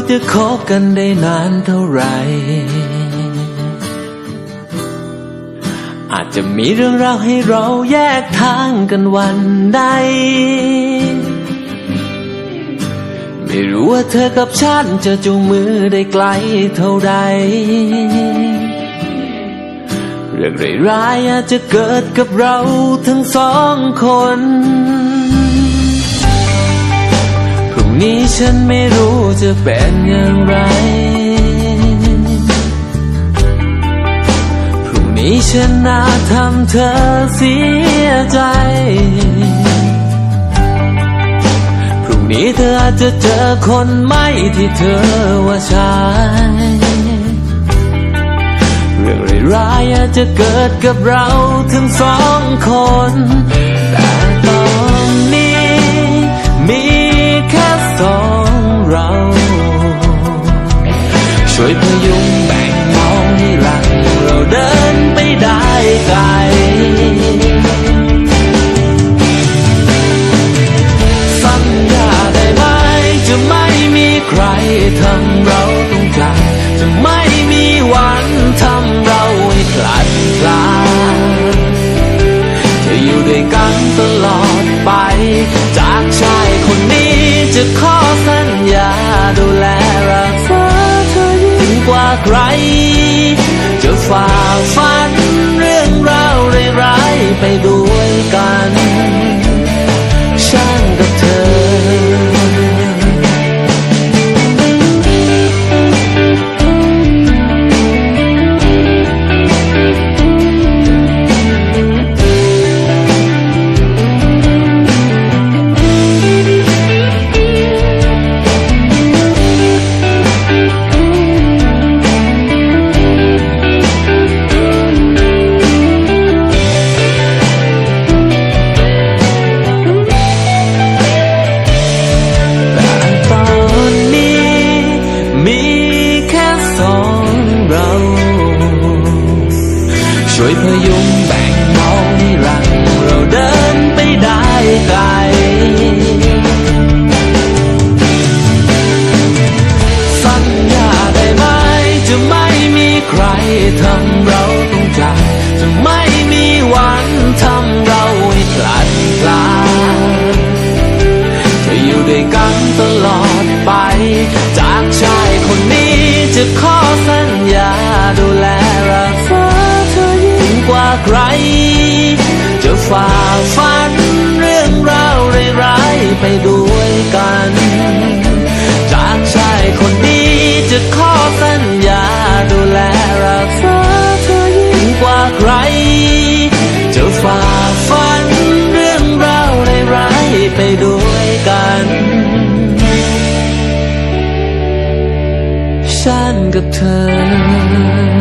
จะคบกันได้นานเท่าไหร่อาจจะมีเรื่องราวให้เราแยกทางกันวันใดไม่รู้ว่าเธอกับฉันจะจูงมือได้ไกลเท่าใดเรื่องร้ายๆอาจจะเกิดกับเราทั้งสองคนพรุ่งนี้ฉันไม่รู้จะเป็นอย่างไรพรุ่งนี้ฉันน่าทำเธอเสียใจพรุ่งนี้เธออาจจะเจอคนใหม่ที่เธอว่าใช่เรื่องร้ายๆอาจจะเกิดกับเราทั้งสองคนแต่ตอนนี้มีแค่สองเราช่วยพยุงแบ่งเบาให้หลังเราเดินไปได้ไกลสัญญาได้ไหมจะไม่มีใครทำเราต้องจากจะไม่มีวันทำเราให้คลาดคลาจะอยู่ด้วยกันตลอดไปจากชายคนนี้จะขอสัญญาดูแลรักษาเธอยิ่งกว่าใครจะฝ่าฟันเรื่องราวร้ายๆไปด้วยกันฉันกับเธอช่วยพยุงแบ่งเบาให้หลังเราเดินไปได้ไกลสัญญาได้ไหมจะไม่มีใครทำเราต้องจากจะไม่มีวันทำเราให้คลาดคลาจะอยู่ด้วยกันตลอดไปจากชายคนนี้จะขอสัญญาดูแลรักษากว่าใครจะฝ่าฟันเรื่องราวร้ายๆไปด้วยกันจากชายคนนี้จะขอสัญญาดูแลรักษาเธอยิ่งกว่าใครจะฝ่าฟันเรื่องราวร้ายๆไปด้วยกันฉันกับเธอ